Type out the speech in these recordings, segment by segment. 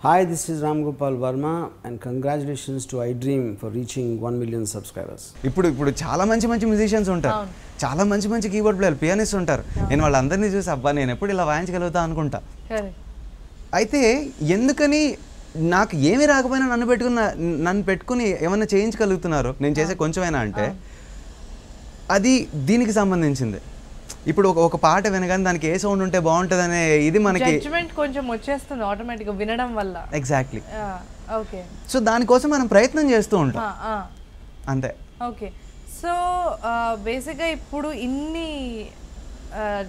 Hi, this is Ram Gopal Verma and congratulations to iDream for reaching 1 million subscribers. ఇప్పుడు చాలా మంచి musicians ఉంటారు, చాలా మంచి కీబోర్డ్ ప్లేయర్, పియానిస్ట్ ఉంటారు. నేను వాళ్ళందరినీ చూసి అబ్బా నేను ఎప్పుడు ఇలా వాయించగలుగుతా అనుకుంటా. అయితే ఎందుకని నాకు ఏమీ రాకపోయినా నన్ను పెట్టుకుని ఏమన్నా చేయించగలుగుతున్నారు నేను చేసే కొంచెమైనా అంటే అది దీనికి సంబంధించింది. ఇప్పుడు ఒక పాట వినగానే దానికి ఏ సౌండ్ ఉంటే బాగుంటుంది అనే ఇది మనకి జడ్జ్‌మెంట్ కొంచెం వచ్చేస్తుంది ఆటోమేటిక్గా వినడం వల్ల. ఎగ్జాక్ట్లీ. ఓకే. సో దానికోసం మనం ప్రయత్నం చేస్తూ ఉంటాం అంతే. ఓకే. సో బేసిక్గా ఇప్పుడు ఇన్ని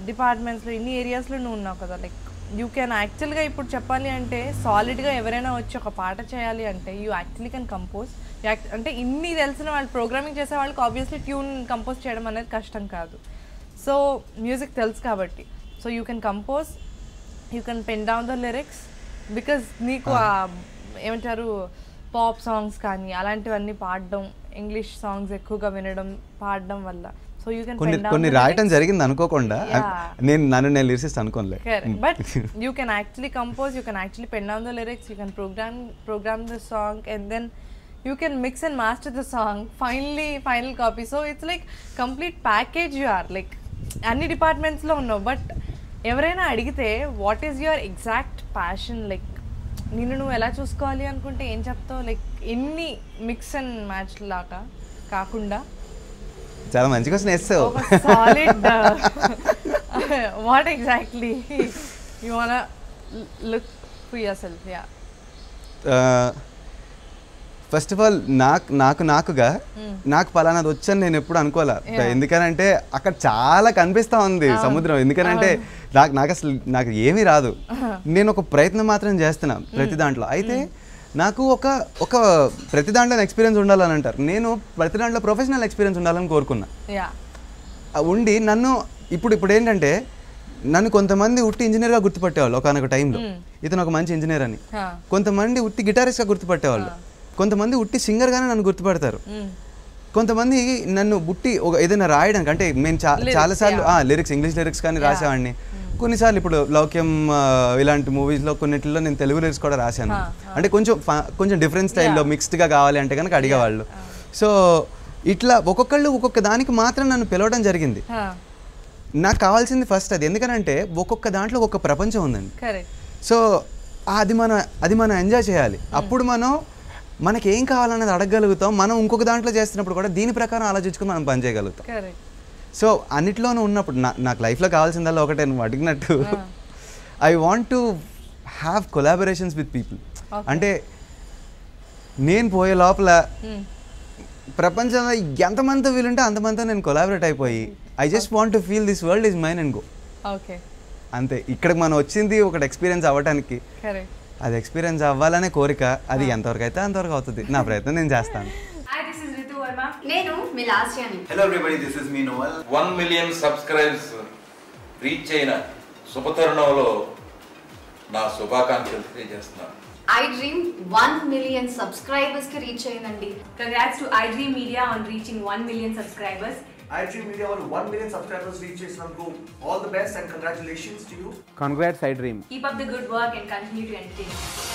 డిపార్ట్మెంట్స్లో ఇన్ని ఏరియాస్లో నువ్వు ఉన్నావు కదా, లైక్ యూ కెన్ యాక్చువల్గా ఇప్పుడు చెప్పాలి అంటే సాలిడ్గా ఎవరైనా వచ్చి ఒక పాట చేయాలి అంటే యూ యాక్చువల్లీ కెన్ కంపోజ్. అంటే ఇన్ని తెలిసిన వాళ్ళు ప్రోగ్రామింగ్ చేసే వాళ్ళకి ఆబ్వియస్లీ ట్యూన్ కంపోజ్ చేయడం అనేది కష్టం కాదు. సో మ్యూజిక్ తెలుసు కాబట్టి so you can compose, you can pen down the lyrics because నీకు ఏమంటారు పాప్ సాంగ్స్ కానీ అలాంటివన్నీ పాడడం, ఇంగ్లీష్ సాంగ్స్ ఎక్కువగా వినడం పాడడం వల్ల సో యూ కెన్ కొన్ని రాయటం జరిగింది అనుకోకుండా. నేను లిరిసిస్ట్ అనుకోలే. But you can actually compose, you can actually pen down the lyrics, you can program the song and then you can mix and master the song, final copy. So it's like complete package you are like any departments lo unno. But ఎవరైనా అడిగితే what is your exact passion, like నిన్ను నువ్వు ఎలా చూసుకోవాలి అనుకుంటే ఏం చెప్తావు? Like ఎన్ని మిక్స్ అండ్ మ్యాచ్ లాగా కాకుండా చాలా మంచి క్వశ్చన్ వేస్తావు. Solid what exactly you want look for your self? Yeah, first of all నాకు పలానాది వచ్చని నేను ఎప్పుడు అనుకోలే. ఎందుకనంటే అక్కడ చాలా కనిపిస్తూ ఉంది సముద్రం. ఎందుకనంటే నాకు ఏమీ రాదు. నేను ఒక ప్రయత్నం మాత్రం చేస్తున్నా ప్రతి దాంట్లో. అయితే నాకు ఒక ప్రతి దాంట్లో ఎక్స్పీరియన్స్ ఉండాలని అంటారు. నేను ప్రతి దాంట్లో ప్రొఫెషనల్ ఎక్స్పీరియన్స్ ఉండాలని కోరుకున్నా. ఉండి నన్ను ఇప్పుడు ఏంటంటే నన్ను కొంతమంది ఉట్టి ఇంజనీర్గా గుర్తుపట్టేవాళ్ళు ఒకనొక టైంలో, ఇతను ఒక మంచి ఇంజనీర్ అని. కొంతమంది ఉట్టి గిటారిస్ట్గా గుర్తుపట్టేవాళ్ళు, కొంతమంది ఉట్టి సింగర్గానే నన్ను గుర్తుపడతారు. కొంతమంది నన్ను బుట్టి ఏదైనా రాయడానికి అంటే నేను చాలాసార్లు లిరిక్స్ ఇంగ్లీష్ లిరిక్స్ కానీ రాసేవాడిని. కొన్నిసార్లు ఇప్పుడు లౌక్యం ఇలాంటి మూవీస్లో కొన్నిటిలో నేను తెలుగు లిరిక్స్ కూడా రాశాను. అంటే కొంచెం డిఫరెంట్ స్టైల్లో మిక్స్డ్గా కావాలి అంటే కనుక అడిగేవాళ్ళు. సో ఇట్లా ఒక్కొక్కళ్ళు ఒక్కొక్క దానికి మాత్రం నన్ను పిలవడం జరిగింది. నాకు కావాల్సింది ఫస్ట్ అది. ఎందుకనంటే ఒక్కొక్క దాంట్లో ఒక్కొక్క ప్రపంచం ఉందండి. సో అది మనం ఎంజాయ్ చేయాలి. అప్పుడు మనకి ఏం కావాలనేది అడగగలుగుతాం. మనం ఇంకొక దాంట్లో చేస్తున్నప్పుడు కూడా దీని ప్రకారం ఆలోచించుకుని మనం పని చేయగలుగుతాం. సో అన్నిట్లోనూ ఉన్నప్పుడు నాకు లైఫ్లో కావాల్సిందల్లా ఒకటే నువ్వు అడిగినట్టు, I want to have collaborations with people. అంటే నేను పోయే లోపల ప్రపంచంలో ఎంతమందితో వీలుంటే అంతమందితో నేను కొలాబరేట్ అయిపోయి I just want to feel this world is mine and go. అంతే. ఇక్కడికి మనం వచ్చింది ఒకటి ఎక్స్పీరియన్స్ అవ్వడానికి, అది ఎక్స్పీరియన్స్ అవ్వాలనే కోరిక. అది ఎంతవరకు అయితే అంతవరకు అవుతుంది. నా ప్రయత్నం నేను చేస్తాను. నేను మీ లాస్యాని. Hello everybody, this is me నోవల్. 1 million సబ్స్క్రైబర్స్ రీచ్ అయిన శుభతరుణంలో నా శుభాకాంక్షలు తెలియజేస్తున్నాను. iDream 1 million subscribers కి రీచ్ అయ్యిందండి. Congrats to iDream Media on reaching 1 million subscribers. iDream Media వాళ్ళు 1 million subscribers reach చేసినందుకు all the best and congratulations to you. Congrats iDream. Keep up the good work and continue to entertain us.